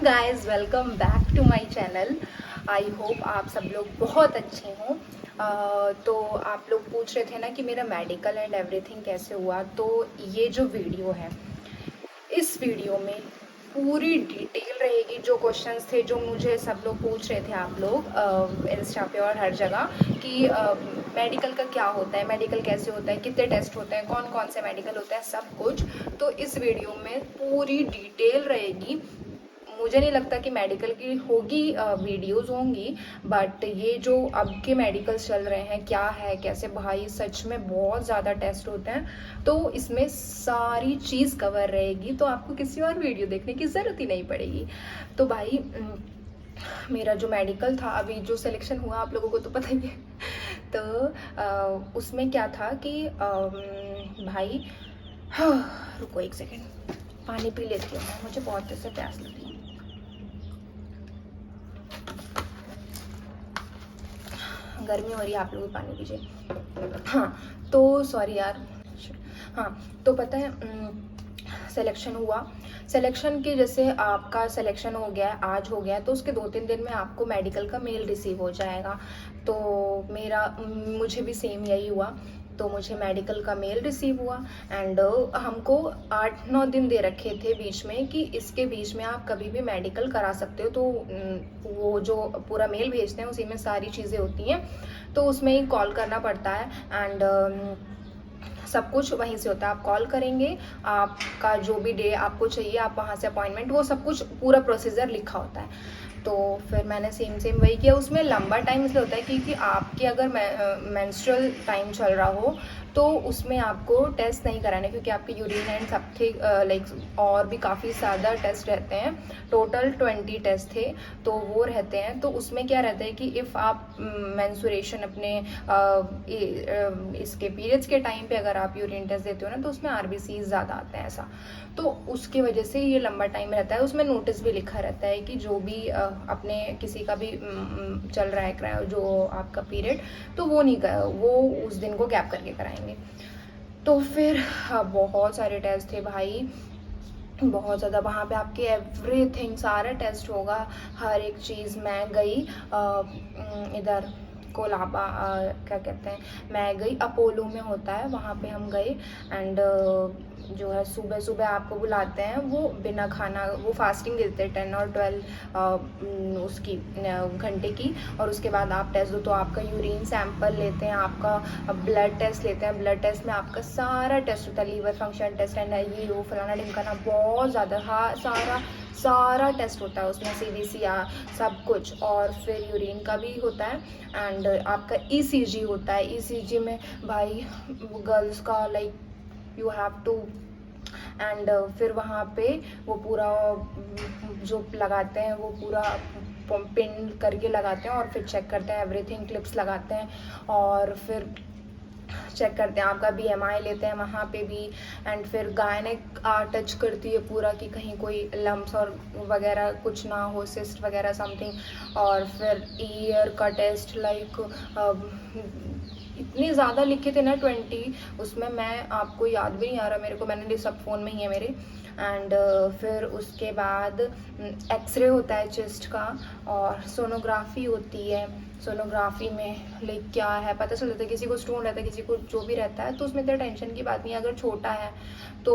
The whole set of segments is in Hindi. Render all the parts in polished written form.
Guys, welcome back to my channel. I hope आप सब लोग बहुत अच्छे हों। तो आप लोग पूछ रहे थे ना कि मेरा मेडिकल एंड एवरीथिंग कैसे हुआ। तो ये जो वीडियो है, इस वीडियो में पूरी डिटेल रहेगी। जो क्वेश्चंस थे, जो मुझे सब लोग पूछ रहे थे, आप लोग इंस्टा पे और हर जगह कि मेडिकल का क्या होता है, मेडिकल कैसे होता है, कितने टेस्ट होते हैं, कौन कौन से मेडिकल होता है, सब कुछ। तो इस वीडियो में पूरी डिटेल रहेगी। मुझे नहीं लगता कि मेडिकल की होगी, वीडियोस होंगी, बट ये जो अब के मेडिकल्स चल रहे हैं क्या है कैसे, भाई सच में बहुत ज़्यादा टेस्ट होते हैं। तो इसमें सारी चीज़ कवर रहेगी, तो आपको किसी और वीडियो देखने की ज़रूरत ही नहीं पड़ेगी। तो भाई मेरा जो मेडिकल था, अभी जो सिलेक्शन हुआ आप लोगों को तो पता ही है। तो उसमें क्या था कि भाई रुको एक सेकेंड, पानी पी लेती हूँ मैं, मुझे बहुत तेज से प्यास लगी। गर्मी हो रही है, आप लोग भी पानी पीजिए। हाँ, तो सॉरी यार। हाँ, तो पता है सिलेक्शन हुआ। सिलेक्शन के जैसे आपका सिलेक्शन हो गया, आज हो गया, तो उसके 2-3 दिन में आपको मेडिकल का मेल रिसीव हो जाएगा। तो मुझे भी सेम यही हुआ। तो मुझे मेडिकल का मेल रिसीव हुआ एंड हमको 8-9 दिन दे रखे थे बीच में कि इसके बीच में आप कभी भी मेडिकल करा सकते हो। तो वो जो पूरा मेल भेजते हैं उसी में सारी चीज़ें होती हैं, तो उसमें ही कॉल करना पड़ता है एंड सब कुछ वहीं से होता है। आप कॉल करेंगे, आपका जो भी डे आपको चाहिए, आप वहाँ से अपॉइंटमेंट, वो सब कुछ पूरा प्रोसीजर लिखा होता है। तो फिर मैंने सेम वही किया। उसमें लंबा टाइम इसलिए होता है क्योंकि आपके अगर मेंस्ट्रुअल टाइम चल रहा हो तो उसमें आपको टेस्ट नहीं कराने, क्योंकि आपके यूरिन एंड समथिंग लाइक और भी काफ़ी ज़्यादा टेस्ट रहते हैं। टोटल 20 टेस्ट थे, तो वो रहते हैं। तो उसमें क्या रहता है कि इफ़ आप मेंस्ट्रुएशन अपने इसके पीरियड्स के टाइम पे अगर आप यूरिन टेस्ट देते हो ना, तो उसमें आरबीसी ज़्यादा आते हैं ऐसा। तो उसकी वजह से ये लंबा टाइम रहता है। उसमें नोटिस भी लिखा रहता है कि जो भी अपने किसी का भी चल रहा है जो आपका पीरियड, तो वो नहीं वो उस दिन को गैप करके कराएंगे। तो फिर बहुत सारे टेस्ट थे भाई, बहुत ज़्यादा। वहाँ पे आपके एवरीथिंग सारा टेस्ट होगा, हर एक चीज़। मैं गई इधर कोलाबा, क्या कहते हैं, मैं गई अपोलो में होता है, वहाँ पे हम गए एंड जो है सुबह सुबह आपको बुलाते हैं। वो बिना खाना, वो फास्टिंग देते हैं 10 और 12 उसकी घंटे की, और उसके बाद आप टेस्ट दो। तो आपका यूरिन सैंपल लेते हैं, आपका ब्लड टेस्ट लेते हैं। ब्लड टेस्ट में आपका सारा टेस्ट होता है, लीवर फंक्शन टेस्ट एंड ये वो फलाना ढिमकाना, बहुत ज़्यादा। हाँ, सारा टेस्ट होता है उसमें, सीबीसी सब कुछ। और फिर यूरिन का भी होता है एंड आपका ईसीजी होता है। ईसीजी में भाई गर्ल्स का like you have to and फिर वहाँ पे वो पूरा जो लगाते हैं, वो पूरा पिन करके लगाते हैं और फिर चेक करते हैं एवरीथिंग, क्लिप्स लगाते हैं और फिर चेक करते हैं। आपका बीएमआई लेते हैं वहाँ पे भी एंड फिर गायनेक टच करती है पूरा कि कहीं कोई लम्प्स और वगैरह कुछ ना हो, सिस्ट वगैरह समथिंग। और फिर ईयर का टेस्ट लाइक इतने ज़्यादा लिखे थे ना 20, उसमें मैं आपको याद भी नहीं आ रहा मेरे को, मैंने सब फ़ोन में ही है मेरे। एंड फिर उसके बाद एक्सरे होता है चेस्ट का और सोनोग्राफी होती है। सोनोग्राफी में लाइक क्या है पता चल जाता है, किसी को स्टोन रहता है, किसी को जो भी रहता है, तो उसमें इतना टेंशन की बात नहीं है। अगर छोटा है तो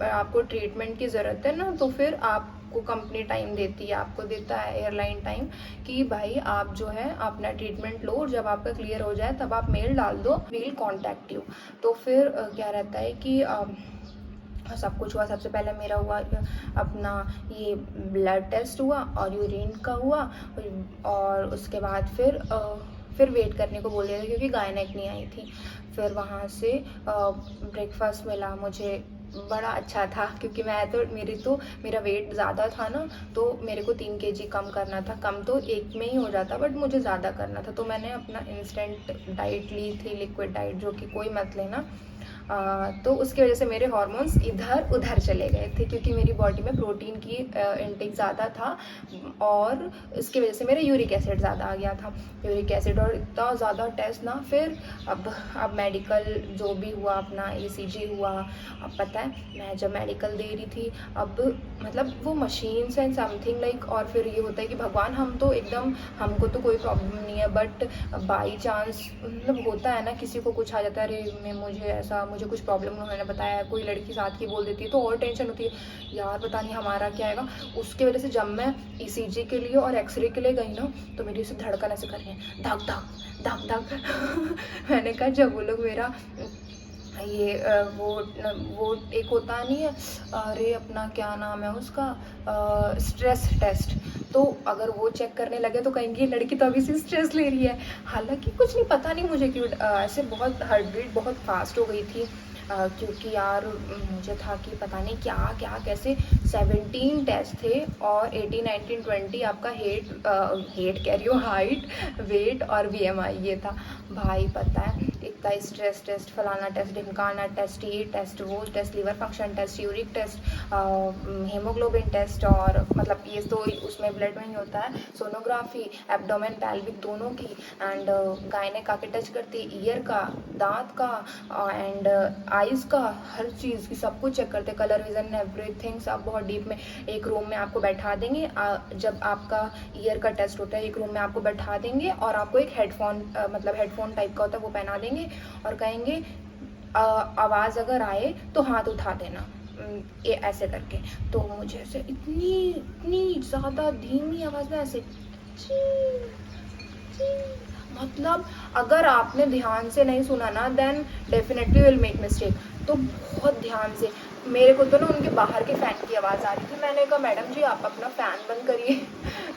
आपको ट्रीटमेंट की ज़रूरत है ना, तो फिर आपको कंपनी टाइम देती है, आपको देता है एयरलाइन टाइम कि भाई आप जो है अपना ट्रीटमेंट लो, और जब आपका क्लियर हो जाए तब आप मेल डाल दो, वील कॉन्टैक्ट यू। तो फिर क्या रहता है कि सब कुछ हुआ। सबसे पहले मेरा हुआ अपना ये ब्लड टेस्ट हुआ और यूरिन का हुआ, और उसके बाद फिर वेट करने को बोल दिया था क्योंकि गायनेक नहीं आई थी। फिर वहाँ से ब्रेकफास्ट मिला मुझे, बड़ा अच्छा था क्योंकि मेरा वेट ज़्यादा था ना, तो मेरे को 3 kg कम करना था। कम तो एक में ही हो जाता, बट मुझे ज़्यादा करना था। तो मैंने अपना इंस्टेंट डाइट ली थी, लिक्विड डाइट, जो कि कोई मत लेना। तो उसकी वजह से मेरे हार्मोन्स इधर उधर चले गए थे, क्योंकि मेरी बॉडी में प्रोटीन की इंटेक ज़्यादा था और इसकी वजह से मेरा यूरिक एसिड ज़्यादा आ गया था। यूरिक एसिड और इतना ज़्यादा टेस्ट ना, फिर अब मेडिकल जो भी हुआ, अपना ECG हुआ। अब पता है मैं जब मेडिकल दे रही थी, अब मतलब वो मशीन्स एंड समथिंग लाइक, और फिर ये होता है कि भगवान हम तो एकदम, हमको तो कोई प्रॉब्लम नहीं है, बट बाई चांस मतलब होता है ना किसी को कुछ आ जाता है, अरे मैं मुझे ऐसा, मुझे कुछ प्रॉब्लम उन्होंने बताया, कोई लड़की साथ की बोल देती है तो और टेंशन होती है यार, पता नहीं हमारा क्या आएगा। उसकी वजह से जब मैं ECG के लिए और एक्सरे के लिए गई ना, तो मेरी से धड़कन ऐसे कर रही है, धक धक धक धक मैंने कहा जब वो लोग मेरा ये वो एक होता नहीं है, अरे अपना क्या नाम है उसका, स्ट्रेस टेस्ट, तो अगर वो चेक करने लगे तो कहेंगे ये लड़की तो अभी से स्ट्रेस ले रही है। हालांकि कुछ नहीं, पता नहीं मुझे क्यों ऐसे बहुत हार्ट बीट बहुत फास्ट हो गई थी, क्योंकि यार मुझे था कि पता नहीं क्या क्या कैसे 17 टेस्ट थे और 18 19 20 आपका हेट कह रही हूँ, हाइट, वेट और BMI ये था। भाई पता है इतना स्ट्रेस टेस्ट, फलाना टेस्ट, ढिमकाना टेस्ट, ये टेस्ट, वो test, liver function test, uric test, haemoglobin test, और मतलब ये तो उसमें ब्लड में ही होता है, सोनोग्राफी, एब्डोमेन पैल्विक दोनों की, एंड गायनेक आके टच करती, ईयर का, दांत का, एंड आइज का, हर चीज़ की सब कुछ चेक करते, कलर विजन एवरीथिंग सब बहुत डीप में। एक रूम में आपको बैठा देंगे, जब आपका ईयर का टेस्ट होता है एक रूम में आपको बैठा देंगे और आपको एक हेडफोन मतलब हेडफोन टाइप का होता है वो पहना देंगे और कहेंगे आवाज़ अगर आए तो हाथ उठा देना, ये ऐसे करके। तो मुझे ऐसे इतनी इतनी ज़्यादा धीमी आवाज़ में ऐसे ची, ची, मतलब अगर आपने ध्यान से नहीं सुना ना, then definitely will make mistake. तो बहुत ध्यान से, मेरे को तो ना उनके बाहर के फ़ैन की आवाज़ आ रही थी। मैंने कहा मैडम जी आप अपना फ़ैन बंद करिए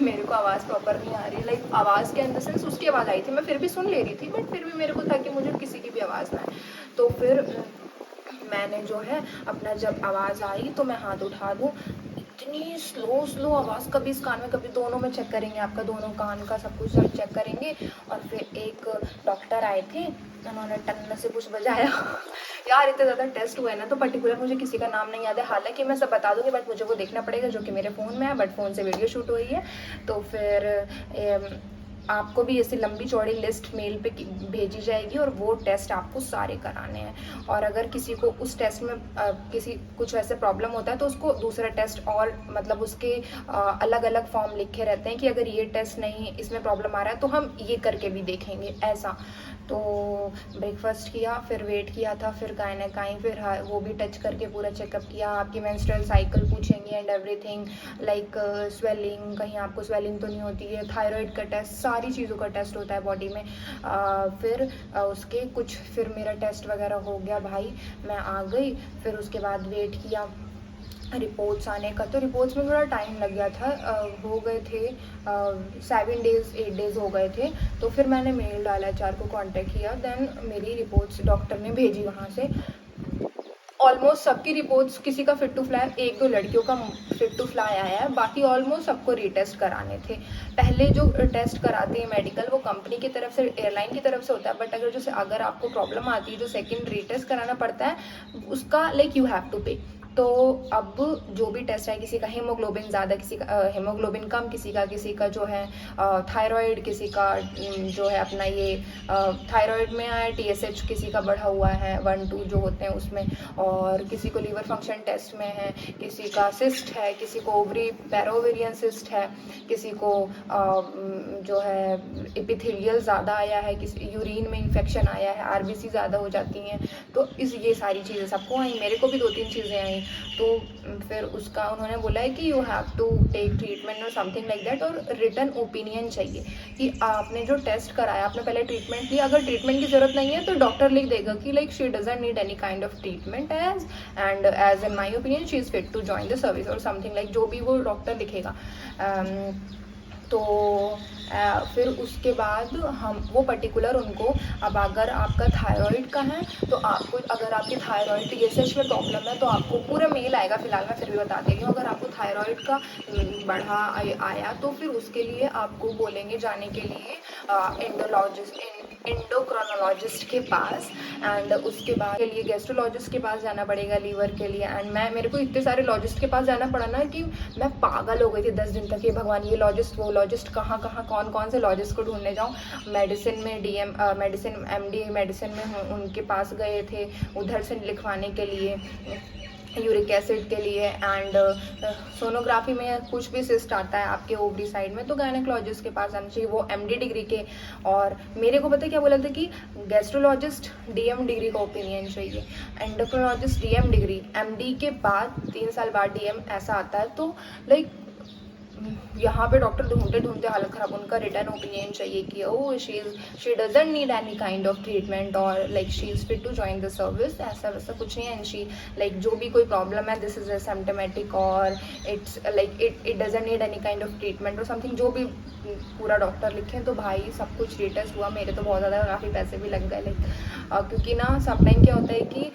मेरे को आवाज़ प्रॉपर नहीं आ रही, लाइक आवाज़ के अंदर सेंस उसकी आवाज़ आई थी, मैं फिर भी सुन ले रही थी, बट फिर भी मेरे को था कि मुझे किसी की भी आवाज़ ना आए। तो फिर मैंने जो है अपना जब आवाज़ आई तो मैं हाथ उठा दूँ, इतनी स्लो स्लो आवाज़, कभी इस कान में कभी दोनों में चेक करेंगे, आपका दोनों कान का सब कुछ सब चेक करेंगे। और फिर एक डॉक्टर आए थे, उन्होंने टन से कुछ बजाया यार इतने ज़्यादा टेस्ट हुए ना, तो पर्टिकुलर मुझे किसी का नाम नहीं याद है, हालांकि मैं सब बता दूंगी बट मुझे वो देखना पड़ेगा जो कि मेरे फ़ोन में है, बट फ़ोन से वीडियो शूट हुई है। तो फिर आपको भी ऐसी लंबी चौड़ी लिस्ट मेल पे भेजी जाएगी और वो टेस्ट आपको सारे कराने हैं। और अगर किसी को उस टेस्ट में किसी कुछ वैसे प्रॉब्लम होता है तो उसको दूसरा टेस्ट, और मतलब उसके अलग अलग फॉर्म लिखे रहते हैं कि अगर ये टेस्ट नहीं, इसमें प्रॉब्लम आ रहा है तो हम ये करके भी देखेंगे ऐसा। तो ब्रेकफास्ट किया, फिर वेट किया था, फिर गायनेक आई, फिर वो भी टच करके पूरा चेकअप किया, आपकी मेंस्ट्रुअल साइकिल पूछेंगे एंड एवरीथिंग, लाइक स्वेलिंग, कहीं आपको स्वेलिंग तो नहीं होती है, थायराइड का टेस्ट, सारी चीज़ों का टेस्ट होता है बॉडी में। फिर उसके कुछ, फिर मेरा टेस्ट वगैरह हो गया भाई, मैं आ गई। फिर उसके बाद वेट किया रिपोर्ट्स आने का, तो रिपोर्ट्स में थोड़ा टाइम लग गया था, हो गए थे 7 डेज़ 8 डेज़ हो गए थे। तो फिर मैंने मेल डाला, HR को कांटेक्ट किया, देन मेरी रिपोर्ट्स डॉक्टर ने भेजी वहाँ से। ऑलमोस्ट सबकी रिपोर्ट्स, किसी का फिट टू फ्लाई, 1-2 लड़कियों का फिट टू फ्लाई आया है, बाकी ऑलमोस्ट सबको रीटेस्ट कराने थे। पहले जो टेस्ट कराते हैं मेडिकल, वो कंपनी की तरफ से, एयरलाइन की तरफ से होता है, बट अगर आपको प्रॉब्लम आती है, जो सेकंड रीटेस्ट कराना पड़ता है उसका, लाइक यू हैव टू पे। तो अब जो भी टेस्ट है, किसी का हीमोग्लोबिन ज़्यादा, किसी का हीमोग्लोबिन कम, किसी का जो है थायराइड, किसी का जो है अपना ये थायराइड में है, TSH किसी का बढ़ा हुआ है 1-2 जो होते हैं उसमें, और किसी को लीवर फंक्शन टेस्ट में है, किसी का सिस्ट है, किसी को ओवरी पैरोवेरियन सिस्ट है, किसी को जो है एपिथेलियल ज़्यादा आया है, किसी यूरिन में इन्फेक्शन आया है, RBC ज़्यादा हो जाती हैं। तो ये सारी चीज़ें सबको आई, मेरे को भी 2-3 चीज़ें आई। तो फिर उसका उन्होंने बोला है कि you have to take treatment or something like that, और रिटन ओपिनियन चाहिए कि आपने जो टेस्ट कराया, आपने पहले ट्रीटमेंट लिया, अगर ट्रीटमेंट की ज़रूरत नहीं है तो डॉक्टर लिख देगा कि like she doesn't need any kind of treatment as in my opinion she is fit to join the service or something like, जो भी वो डॉक्टर लिखेगा। तो फिर उसके बाद हम वो पर्टिकुलर उनको, अब अगर आपका थायराइड का है तो आपको, अगर आपकी थायराइड TSH में प्रॉब्लम है तो आपको पूरा मेल आएगा, फिलहाल मैं फिर भी बता देती हूँ। अगर आपको थायराइड का बढ़ा आया तो फिर उसके लिए आपको बोलेंगे जाने के लिए एंडोलॉजिस्ट, एंडोक्रोनोलॉजिस्ट के पास, एंड उसके बाद के लिए गैस्ट्रोलॉजिस्ट के पास जाना पड़ेगा लीवर के लिए। एंड मेरे को इतने सारे लॉजिस्ट के पास जाना पड़ा ना कि मैं पागल हो गई थी 10 दिन तक। ये भगवान, ये लॉजिस्ट वो लॉजिस्ट, कहाँ कहाँ कौन कौन से लॉजिस्ट को ढूंढने जाऊँ। मेडिसिन में मेडिसिन MD मेडिसिन में हूँ, उनके पास गए थे उधर से लिखवाने के लिए यूरिक एसिड के लिए। एंड सोनोग्राफी में कुछ भी सिस्ट आता है आपके ओवरी साइड में तो गायनेकोलॉजिस्ट के पास आना चाहिए, वो MD डिग्री के। और मेरे को पता है क्या बोला था कि गैस्ट्रोलॉजिस्ट DM डिग्री का ओपिनियन चाहिए, एंडोक्रोलॉजिस्ट DM डिग्री, MD के बाद 3 साल बाद DM ऐसा आता है। तो लाइक यहाँ पे डॉक्टर ढूंढते ढूंढते हालत ख़राब, उनका रिटर्न ओपिनियन चाहिए कि oh she doesn't need any kind of treatment और like she is fit to join the service. ऐसा वैसा कुछ नहीं है। एंड शी लाइक जो भी कोई प्रॉब्लम है दिस इज अ सिम्टोमेटिक और it's like it doesn't need any kind of treatment or something, जो भी पूरा डॉक्टर लिखे। तो भाई सब कुछ टेस्ट हुआ, मेरे तो बहुत ज़्यादा काफ़ी पैसे भी लग गए लाइक क्योंकि ना सब टाइम क्या होता है कि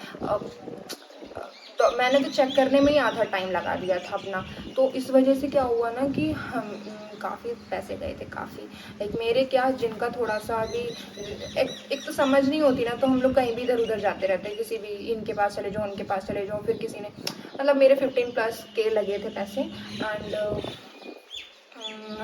तो मैंने तो चेक करने में ही आधा टाइम लगा दिया था अपना। तो इस वजह से क्या हुआ ना कि हम काफ़ी पैसे गए थे काफ़ी। लाइक मेरे क्या, जिनका थोड़ा सा भी एक तो समझ नहीं होती ना, तो हम लोग कहीं भी इधर उधर जाते रहते हैं, किसी भी इनके पास चले जाओ उनके पास चले जाओ। फिर किसी ने मतलब मेरे 15+ के लगे थे पैसे। एंड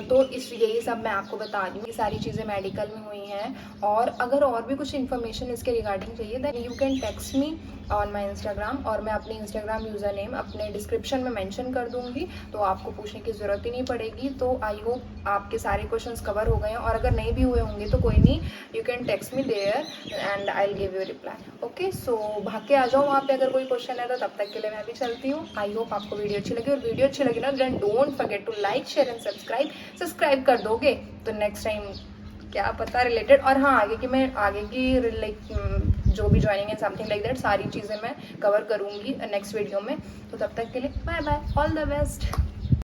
तो यही सब मैं आपको बता दूँ, ये सारी चीज़ें मेडिकल में हुई हैं। और अगर और भी कुछ इन्फॉर्मेशन इसके रिगार्डिंग चाहिए then you can text me on my Instagram, और मैं अपनी इंस्टाग्राम यूज़र नेम अपने डिस्क्रिप्शन में मेंशन कर दूँगी, तो आपको पूछने की ज़रूरत ही नहीं पड़ेगी। तो आई होप आपके सारे क्वेश्चंस कवर हो गए हैं, और अगर नहीं भी हुए होंगे तो कोई नहीं, you can text me there and I will give you reply. Okay, so भाग के आ जाओ वहाँ पे अगर कोई क्वेश्चन है तो। तब तक के लिए मैं भी चलती हूँ। आई होप आपको वीडियो अच्छी लगी, और वीडियो अच्छी लगी ना then don't forget to like share and subscribe कर दोगे तो नेक्स्ट टाइम क्या पता रिलेटेड, और हाँ आगे की लाइक जो भी ज्वाइनिंग है समथिंग लाइक दैट, सारी चीज़ें मैं कवर करूँगी नेक्स्ट वीडियो में। तो तब तक के लिए bye bye, all the best.